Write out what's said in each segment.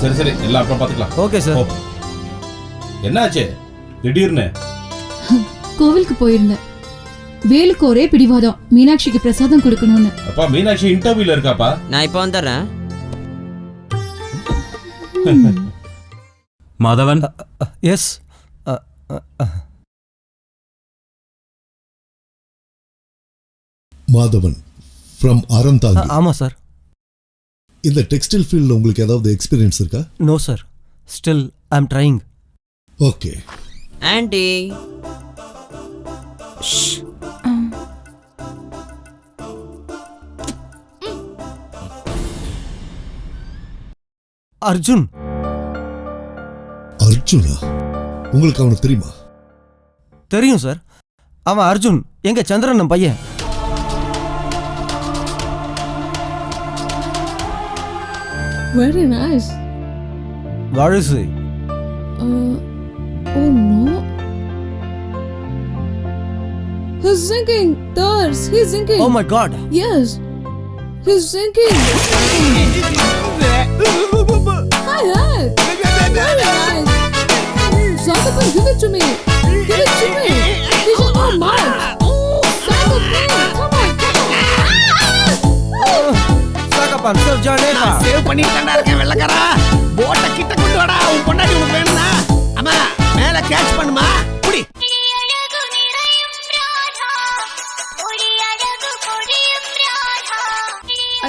சரி சரி, எல்லாம் அப்புறம் பாத்துக்கலாம். Okay sir. என்னாச்சு திடீர்னு? கோவிலுக்கு போயிருந்தேன். வேலுக்கு ஒரே பிடிவாதம், மீனாட்சிக்கு பிரசாதம் கொடுக்கணும்னு. அப்பா மீனாட்சி இன்டர்வியூல இருக்காப்பா. நான் இப்போ வந்துடுறேன். மாதவன். எஸ். மாதவன் ஃப்ரம் அறந்தாங்கி. ஆமா சார். இந்த டெக்ஸ்டைல் ஃபீல்ட்ல உங்களுக்கு ஏதாவது எக்ஸ்பீரியன்ஸ் இருக்கா? No sir, still I am trying. Okay. ஆண்டி அர்ஜுன். அர்ஜுனா? உங்களுக்கு அவனை தெரியுமா? தெரியும் சார். அவன் அர்ஜுன் எங்க சந்திரன் பையன். Very nice. Where is he? Oh no. He's sinking. Thurs. He's sinking. Oh my God. Yes. He's sinking. Hi, hi. Very nice. Sagapan, give it to me. Give it to me. Oh my. Sagapan, come on. Sagapan, sir, Janeva. Save பண்ணிட்டேன்டா இருக்கேன் வெள்ளக்காரா. போட்ட கிட்ட கொண்டு வாடா. உன் பொண்டாட்டி உனக்கு வேணும்னா. அம்மா மேல கேட்ச் பண்ணுமா. புடி.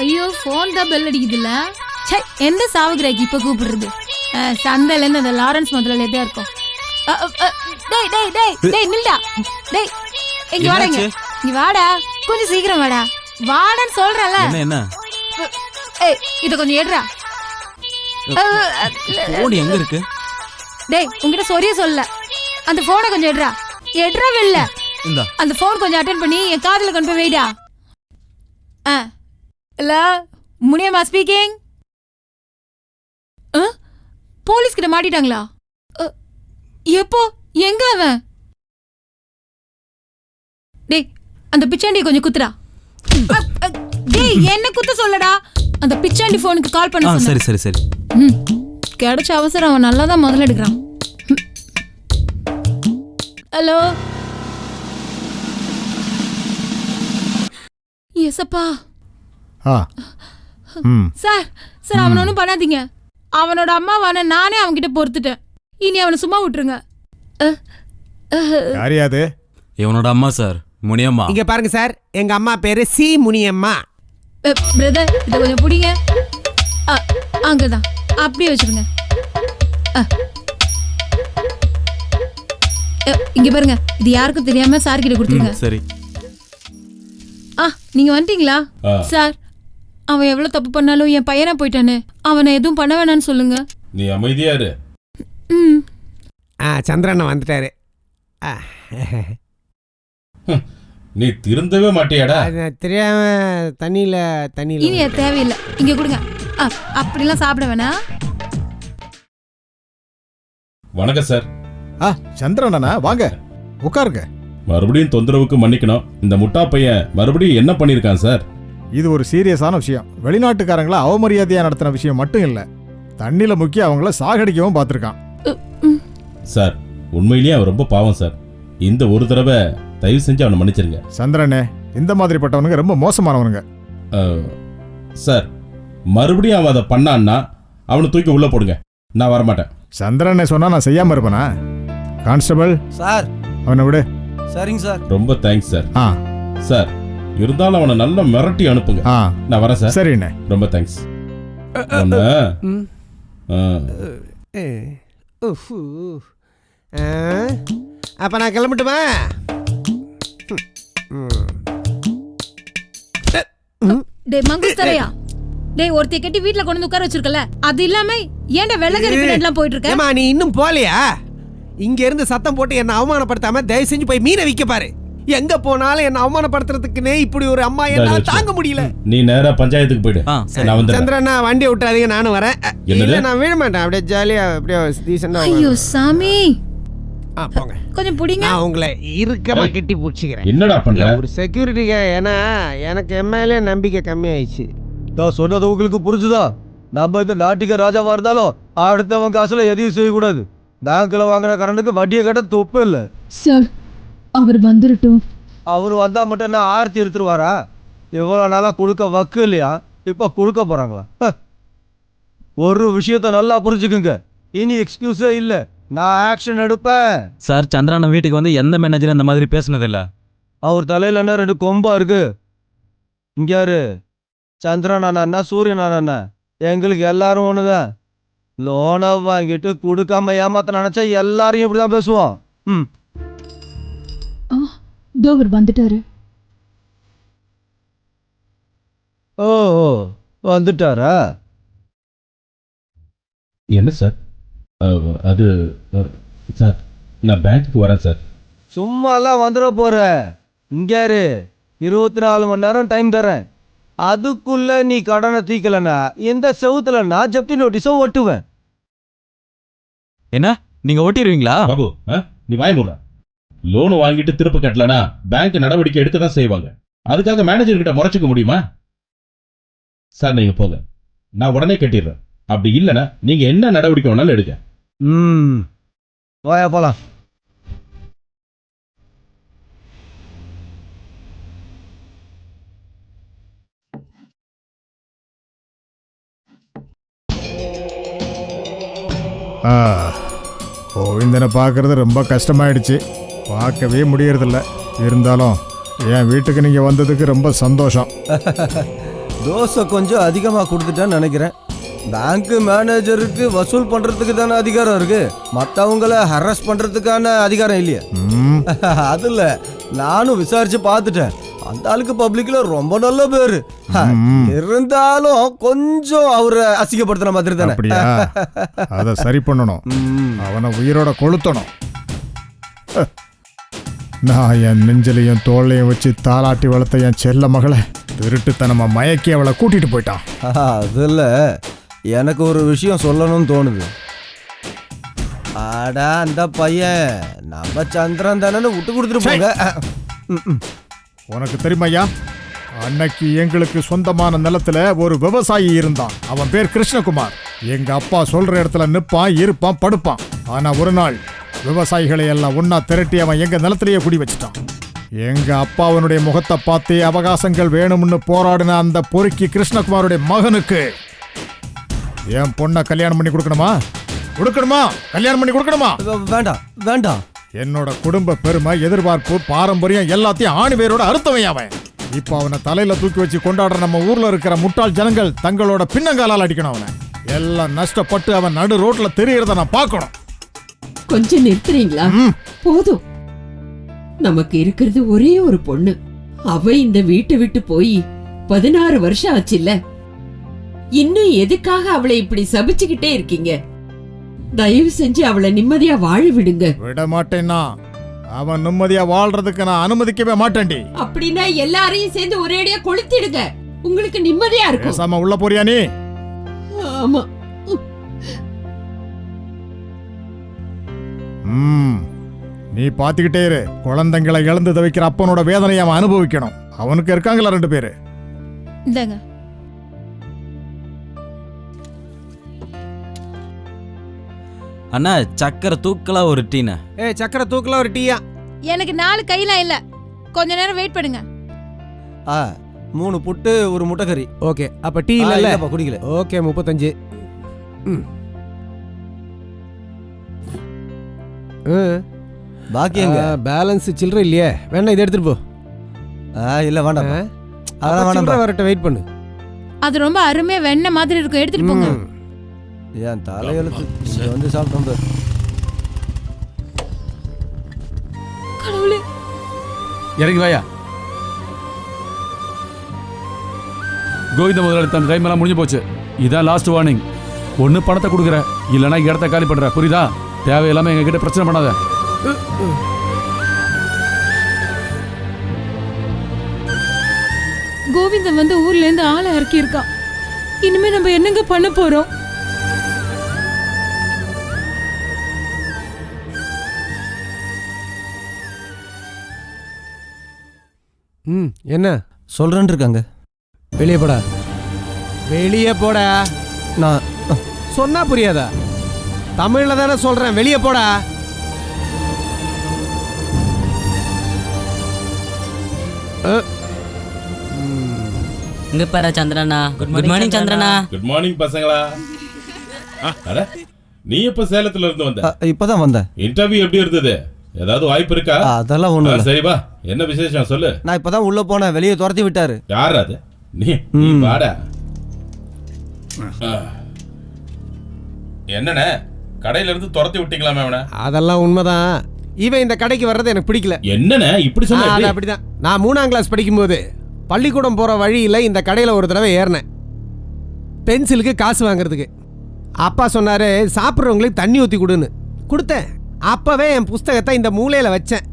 ஐயோ ஃபோன் தான் பெல் அடிக்குதுல்ல. சே, எந்த சாவுகிராக்கி இப்ப கூப்பிடுறது? சந்தையில இருந்து அந்த லாரன்ஸ் முதல்ல தான் இருக்கும். டேய் டேய் டேய் டேய் நில்டா. டேய் இங்க வாடா. இங்க வாடா, கொஞ்சம் சீக்கிரம் வாடா. வாடான்னு சொல்றல. என்ன? ஏய் இத கொஞ்சம் எடுடா. போன் எங்க இருக்கு? டேய் உன்கிட்ட சொரிய சொல்ல. அந்த போனை கொஞ்சம் எடுடா. எடுடா வெல்ல. இந்தா. அந்த போன் கொஞ்சம் அட்டெண்ட் பண்ணி என் காதுல கொண்டு போய் வைடா. Hello Muniyamma speaking. போலீஸ் கிட்ட மாட்டிட்டாங்களா? எப்போ? எங்க அவன்? டேய் அந்த பிச்சாண்டியை கொஞ்சம் குத்துடா. டேய் என்ன குத்த சொல்லடா. அந்த பிச்சாண்டி போனுக்கு கால் பண்ண சொன்னா. சரி சரி சரி. கிடைச்ச அவசரம் அவன் நல்லா தான் முதல்ல எடுக்கிறான். ஹலோ எஸ்ப்பா. சார் சார் அவனை ஒன்றும் பண்ணாதீங்க. அவனோட அம்மாவான நானே அவன்கிட்ட பொறுத்துட்டேன். இனி அவனை சும்மா விட்டுருங்க. யாரியாது? இவனோட அம்மா சார், முனியம்மா. இங்க பாருங்க சார், எங்க அம்மா பேரு சி முனியம்மா. பிரதர் இதை கொஞ்சம் பிடிங்க. அங்கதான் அப்படியே வச்சிருங்க. இங்க பாருங்க, இது யாருக்கும் தெரியாம சார் கிட்ட கொடுத்துருங்க. சரி. நீங்க வந்துட்டீங்களா? சார் அவன் எவ்வளவு தப்பு பண்ணாலும் என் பையனா போயிட்டானே, அவனை எதுவும் பண்ண வேணான்னு சொல்லுங்க. நீ அமைதியா இரு. சந்திரன் வந்துட்டாரு. நீ திருந்தவே மாட்டியாடா? தெரியாம தண்ணியில இனி தேவையில்லை, இங்க கொடுங்க. அப்படிலாம் சாப்பிட வேணாம். வணக்கம் சார். சந்திரனா வாங்க உட்காருங்க. மறுபடியும் தொந்தரவுக்கு மன்னிக்கணும். இந்த முட்டா பையன் மறுபடியும் என்ன பண்ணிருக்கான் சார்? இது ஒரு சீரியஸான விஷயம். வெளிநாட்டுக்காரங்களை அவமரியாதையா நடத்தின விஷயம் மட்டும் இல்ல, தண்ணியில முக்கி அவங்கள சாகடிக்கவும் பார்த்திருக்கான். சார் உண்மையிலேயே அவன் ரொம்ப பாவம் சார். இந்த ஒரு தடவை தயவு செஞ்சு அவனை மன்னிச்சிருங்க. சந்திரனே, இந்த மாதிரிப்பட்டவனுங்க ரொம்ப மோசமானவனுங்க. சார் மறுபடியும் அவன் அதை பண்ணான்னா அவனை தூக்கி உள்ள போடுங்க. நான் வரமாட்டேன். சந்திரனே சொன்னா நான் செய்யாம இருப்பேனா? கான்ஸ்டபிள் சார் அவனை விடு. சரிங்க சார். ரொம்ப தேங்க்ஸ் சார். சார் இருந்தாலும் அவனை நல்லா மிரட்டி அனுப்புங்க. நான் வரேன் சார். சரிண்ணே, ரொம்ப தேங்க்ஸ். அப்ப நான் கிளம்பட்டுமா? டேய் மங்கஸ் தரையா. டேய் ஒருத்தைய கட்டி வீட்ல கொண்டு வந்து உட்கார வச்சிருக்கல, அது இல்லாம ஏன்டா வெள்ளக்கறி பின்னாடிலாம் போயிட்டு இருக்க? ஏமா நீ இன்னும் போலையா? இங்க இருந்து சத்தம் போட்டு என்ன அவமானப்படுத்தாம தயவு செஞ்சு போய் மீனை விக்க பாரு. எங்க போனாலும் என்ன அவமானப்படுத்துறதுக்குனே இப்படி ஒரு அம்மா என்ன தாங்க முடியல. நீ நேரா பஞ்சாயத்துக்கு போயிடு. நான் வந்து சந்திரனா வண்டி விட்டுறாதீங்க, நானும் வரேன். இல்ல நான் விழ மாட்டேன், அப்படியே ஜாலியா அப்படியே டீசன்ட்டா. ஐயோ சாமி, போங்க கொஞ்சம் புடிங்க. நான் உங்களை இருக்கமா கட்டி புடிச்சிக்கிறேன். என்னடா பண்ற? ஒரு செக்யூரிட்டிக்கு. ஏன்னா எனக்கு எம்எல்ஏ நம்பிக்கை கம்மி ஆயிடுச்சு. சொன்னது உங்களுக்கு புரிஞ்சுதா? நம்ம இந்த நாட்டுக்கு ராஜாவா இருந்தாலும் அடுத்தவன் காசுல எதையும் செய்யக்கூடாது. பேங்க்ல வாங்குற கரண்டுக்கு வட்டியை கட்ட துப்பு இல்லை. சார் அவர் வந்துடட்டும். அவர் வந்தா மட்டும் என்ன ஆர்த்தி எடுத்துருவாரா? இவ்வளோ நாளாக கொடுக்க வக்கு இல்லையா, இப்போ கொடுக்க போறாங்களா? ஒரு விஷயத்த நல்லா புரிஞ்சுக்குங்க, இனி எக்ஸ்கியூஸே இல்லை, நான் ஆக்ஷன் எடுப்பேன். சார், சந்திரான வீட்டுக்கு வந்து எந்த மேனேஜரும் இந்த மாதிரி பேசுனதில்ல. அவர் தலையில என்ன 2 கொம்பா இருக்கு? இங்க யாரு? சந்திரன் அண்ணா சூரியன் அண்ணா எங்களுக்கு எல்லாரும் ஒண்ணுதான். லோனை வாங்கிட்டு கொடுக்காம ஏமாத்த நினைச்சா எல்லாரையும் இப்படிதான் பேசுவோம். அவர் வந்துட்டாரு. ஓ வந்துட்டாரா? என்ன சார்? அது சார், நான் பேங்க்குக்கு வரேன் சார். சும்மாலாம் வந்துட போற. இங்க யாரு? 24 மணி நேரம் டைம் தரேன். அதுக்குள்ள நீ கடனை தீக்கலன்னா இந்த செவுத்துல நான் ஜப்தி நோட்டீஸோ ஒட்டுவேன். என்ன, நீங்க ஓட்டிடுவீங்களா? பாபு, நீ வாய மூட. லோன் வாங்கிட்டு திருப்ப கட்டலனா பேங்க் நடவடிக்கை எடுக்க தான் செய்வாங்க. அதுக்காக மேனேஜர் கிட்ட முறைச்சிக்க முடியுமா? சார், நீங்க போங்க, நான் உடனே கட்டிடுறேன். அப்படி இல்லைன்னா நீங்க என்ன நடவடிக்கை வேணாலும் எடுக்க. வாயா போலாம். கோவிந்தனை பார்க்கறது ரொம்ப கஷ்டமாயிடுச்சு. பார்க்கவே முடியறதில்ல. இருந்தாலும் என் வீட்டுக்கு நீங்கள் வந்ததுக்கு ரொம்ப சந்தோஷம். தோசை கொஞ்சம் அதிகமாக கொடுத்துட்டேன்னு நினைக்கிறேன். பேங்க் மேனேஜருக்கு வசூல் பண்ணுறதுக்கு தானே அதிகாரம் இருக்கு, மற்றவங்கள ஹராஸ் பண்ணுறதுக்கான அதிகாரம் இல்லையா? அது இல்லை, நானும் விசாரிச்சு பார்த்துட்டேன். அந்த ஆளுக்கு பப்ளிக்ல ரொம்ப நல்ல பேரு. இருந்தாலும் கொஞ்சம் அவரை அசிங்கப்படுத்துற மாதிரி தானே. அப்படியா? அதை சரி பண்ணணும், அவனை உயிரோட கொளுத்தணும். நான் என் நெஞ்சிலையும் தோல்லையும் வச்சு தாளாட்டி வளர்த்த என் செல்ல மகளை திருட்டுத்தனமா மயக்கி அவளை கூட்டிட்டு போயிட்டான். அதில் எனக்கு ஒரு விஷயம் சொல்லணும்னு தோணுது. ஆடா, அந்த பையன் நம்ம சந்திரன் தானே விட்டு கொடுத்துட்டு போங்க. உனக்கு தெரியுமையா, அன்னைக்கு எங்களுக்கு சொந்தமான நிலத்துல ஒரு விவசாயி இருந்தான். அவன் பேர் கிருஷ்ணகுமார். எங்க அப்பா சொல்ற இடத்துல நிப்பான், இருப்பான், படுப்பான். ஆனா ஒரு நாள் விவசாயிகளை எல்லாம் ஒன்னா திரட்டி அவன் எங்க நிலத்திலேயே குடி வச்சுட்டான். எங்க அப்பா அவனுடைய முகத்தை பார்த்து அவகாசங்கள் வேணும்னு போராடின அந்த பொறுக்கி கிருஷ்ணகுமாருடைய மகனுக்கு என் பொண்ணை கல்யாணம் பண்ணி கொடுக்கணுமா? கல்யாணம் பண்ணி கொடுக்கணுமா? வேண்டாம் வேண்டாம். என்னோட குடும்ப பெருமை, எதிர்பார்ப்பு, பாரம்பரியம் எல்லாத்தையும் ஆணி வேரோட அறுத்தவன் அவன். இப்ப அவனை தலையில தூக்கி வச்சு கொண்டாடுற நம்ம ஊர்ல இருக்கிற முட்டாள் ஜனங்கள் தங்களோட பின்னங்காலால் அடிக்கணும். அவனை எல்லாம் நஷ்டப்பட்டு அவன் நடு ரோட்ல தெரியறத நான் பார்க்கணும். கொஞ்சம் நிறுத்துறீங்களா? போதும். நமக்கு இருக்கிறது ஒரே ஒரு பொண்ணு. அவ இந்த வீட்டை விட்டு போய் 16 வருஷம் ஆச்சுல்ல. இன்னும் எதுக்காக அவளை இப்படி சபிச்சுக்கிட்டே இருக்கீங்க? தயவு செஞ்சு அவளை நிம்மதியா வாழ விடுங்க. விட மாட்டேன்னா அவன் நிம்மதியா வாழ்றதுக்கு நான் அனுமதிக்கவே மாட்டேன்டி. அப்படின்னா எல்லாரையும் சேர்ந்து ஒரேடியா கொளுத்திடுங்க, உங்களுக்கு நிம்மதியா இருக்கும். பேசாம உள்ள போறியா நீ? ஆமா. நீ பாத்துக்கிட்டே இரு. குழந்தைங்களை இழந்து தவிக்கிற அப்பனோட வேதனையை அவன் அனுபவிக்கணும். அவனுக்கு இருக்காங்களா 2 பேரு. இந்தாங்க. அண்ணா, சக்கரை தூக்கலா ஒரு டீனா? சக்கரை தூக்கல ஒரு டீயா? எனக்கு 4 கையெல்லாம் இல்ல, கொஞ்ச நேரம் வெயிட் பண்ணுங்க. 3 புட்டு, ஒரு முட்டைக்கறி. ஓகே, அப்ப டீ இல்ல குடிக்கல. ஓகே, 35. பாக்கி எங்க? பேலன்ஸ் சில்லற இல்லையே, வேணா இதை எடுத்துட்டு போ. இல்ல வேண்டாம், அதெல்லாம் வேண்டாம், வரட்ட வெயிட் பண்ணு. அது ரொம்ப அருமையா வெண்ணெய் மாதிரி இருக்கும், எடுத்துட்டு போங்க. ஏன் தலையெழுத்து வந்து சாப்பிட்டோம். கடவுளே, இறங்கி வாயா. கோவிந்த முதலாளி, தன் டைம் எல்லாம் முடிஞ்சு போச்சு. இதான் லாஸ்ட் வார்னிங். ஒன்னு பணத்தை கொடுக்குற, இல்லைன்னா இடத்த காலி பண்ற, புரியுதா? தேவையில்லாம எங்க கிட்ட பிரச்சனை பண்ணாத. கோவிந்தன் வந்து ஊர்ல இருந்து ஆளை இறக்கி இருக்கான். இனிமே நம்ம என்னங்க பண்ண போறோம்? என்ன சொல்றேன் இருக்காங்க? வெளியே போடா, வெளியே போடா. நான் சொன்னா புரியாதா? தமிழ்ல தானே சொல்றேன், வெளியே போடா. இங்க பாரு சந்திரனா. குட் மார்னிங் சந்திரனா. குட் மார்னிங் பசங்களா. அட நீ எப்ப சேலத்துல இருந்து வந்த? இப்பதான் வந்தேன். இன்டர்வியூ எப்படி இருந்தது? ஏதாவது வாய்ப்பு இருக்கா? அதெல்லாம் ஒண்ணும் இல்ல. சரி வா, என்ன விசேஷம் சொல்லு. நான் இப்பதான் உள்ள போனேன், வெளியே துரத்தி விட்டாரு. யார் அது? நீ வாடா. என்னண்ணே, கடையில இருந்து துரத்தி விட்டீங்களாமே அவனை? அதெல்லாம் உண்மைதான். இவன் இந்த கடைக்கு வர்றது எனக்கு பிடிக்கல. என்னண்ணே இப்படி சொன்ன? அது அப்படிதான். நான் 3ஆம் கிளாஸ் படிக்கும்போது பள்ளிக்கூடம் போற வழியில இந்த கடையில ஒரு தடவை ஏறினேன், பென்சிலுக்கு காசு வாங்குறதுக்கு. அப்பா சொன்னாரு சாப்பிட்றவங்களுக்கு தண்ணி ஊற்றி கொடுன்னு. கொடுத்தேன். அப்பவே என் புஸ்தகத்தை இந்த மூலையில வச்சேன்.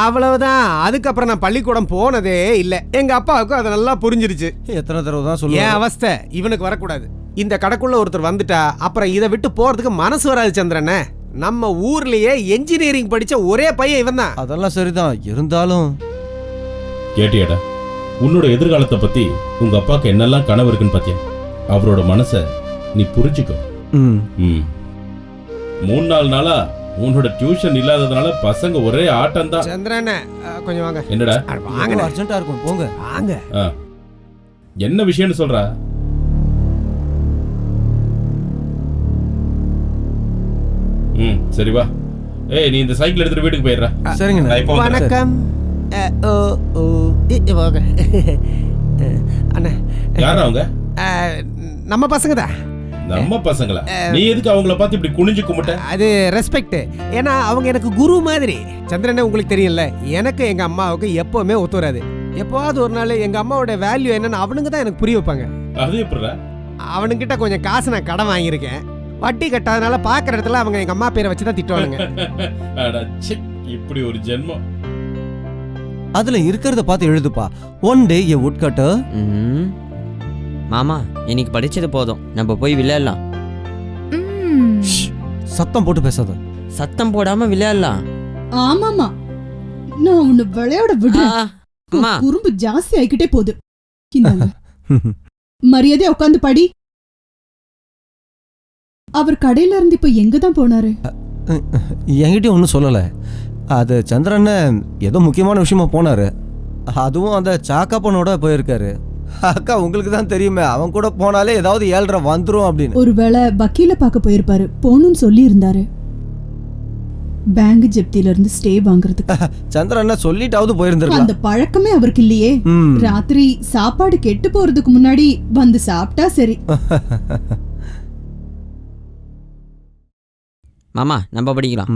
அவ்வளவுதான். அதுக்கப்புறம் நான் பள்ளிக்கூடம் போனதே இல்லை. எங்க அப்பாவுக்கு அதை நல்லா புரிஞ்சிருச்சு. எத்தனை தடவை தான் சொல்லுவேன், என் அவஸ்தை இவனுக்கு வரக்கூடாது. இந்த கடைக்குள்ள ஒருத்தர் வந்துட்டா அப்புறம் இதை விட்டு போறதுக்கு மனசு வராது சந்திரனே. நம்ம ஊர்லயே என்ஜினியரிங் படிச்ச ஒரே பையன் இவன் தான். அதெல்லாம் சரிதான், இருந்தாலும் கேட்டியாடா, உன்னோட எதிர்காலத்தை பத்தி உங்க அப்பாக்கு என்னெல்லாம் கனவு இருக்குன்னு பாத்தியா? அவரோட மனசை நீ புரிஞ்சுக்கோ. 3-4 நாளா உன்னோட டியூஷன் இல்லாததுனால பசங்க ஒரே ஆட்டம் தான். சந்திரனே கொஞ்சம் வாங்க. என்னடா? வாங்க, அர்ஜென்ட்டா இருக்கும், போங்க. வாங்க. என்ன விஷயம்னு சொல்றா? சரி வா. ஏய், நீ இந்த சைக்கிள் எடுத்துட்டு வீட்டுக்கு போயிடுற. சரிங்க. வணக்கம். அண்ணா, யாரா அவங்க? நம்ம பசங்க தான். நம்ம பசங்களா? நீ எதுக்கு அவங்கள பார்த்து இப்படி குனிஞ்சு கும்பிட்ட? அது ரெஸ்பெக்ட். ஏன்னா அவங்க எனக்கு குரு மாதிரி. சந்திரனே உங்களுக்கு தெரியல, எனக்கு எங்க அம்மாவுக்கு எப்பவுமே ஒத்து வராது. எப்போவாவது ஒரு நாள் எங்க அம்மாவோட வேல்யூ என்னன்னு அவனுங்க தான் எனக்கு புரிய வைப்பாங்க. அது எப்படிடா? அவனுங்கிட்ட கொஞ்சம் காசு நான் கடன் வாங்கியிருக்கேன். வட்டி கட்டாதனால பாக்குற இடத்துல அவங்க எங்க அம்மா பேரை வச்சுதான் திட்டுவானுங்க. இப்படி ஒரு ஜென்மம். அதுல இருக்கிறத பார்த்து எழுதுப்பா. One day a wood cutter. மாமா, இன்னைக்கு படிச்சது போதும், நம்ம போய் விளையாடலாம். சத்தம் போட்டு பேசாத. சத்தம் போடாம விளையாடலாம். ஆமாமா, நான் உன்னை விளையாட விடுறேன். அம்மா, குறும்பு ஜாஸ்தி ஆயிக்கிட்டே போகுது. மரியாதை உட்காந்து படி. அவர் கடையில இருந்து இப்ப எங்க தான் போனாரு? என்கிட்ட ஒன்றும் சொல்லலை. அது சந்திரன் ஏதோ முக்கியமான விஷயமா போனாரு. அதுவும் அந்த சாக்காப்பனோட போயிருக்காரு. அக்கா உங்களுக்கு தான் தெரியுமே, அவன் கூட போனாலே ஏதாவது 7:30 வந்துரும் அப்படின்னு. ஒருவேளை வக்கீல பார்க்க போயிருப்பாரு, போகணும்னு சொல்லி இருந்தாரு. பேங்க் ஜப்தியில இருந்து ஸ்டே வாங்குறதுக்கு. சந்திரன் சொல்லிட்டாவது போயிருந்திருக்கலாம். அந்த பழக்கமே அவருக்கு இல்லையே. ராத்திரி சாப்பாடு கெட்டு போறதுக்கு முன்னாடி வந்து சாப்பிட்டா சரி. மாமா, நம்ம படிக்கலாம்.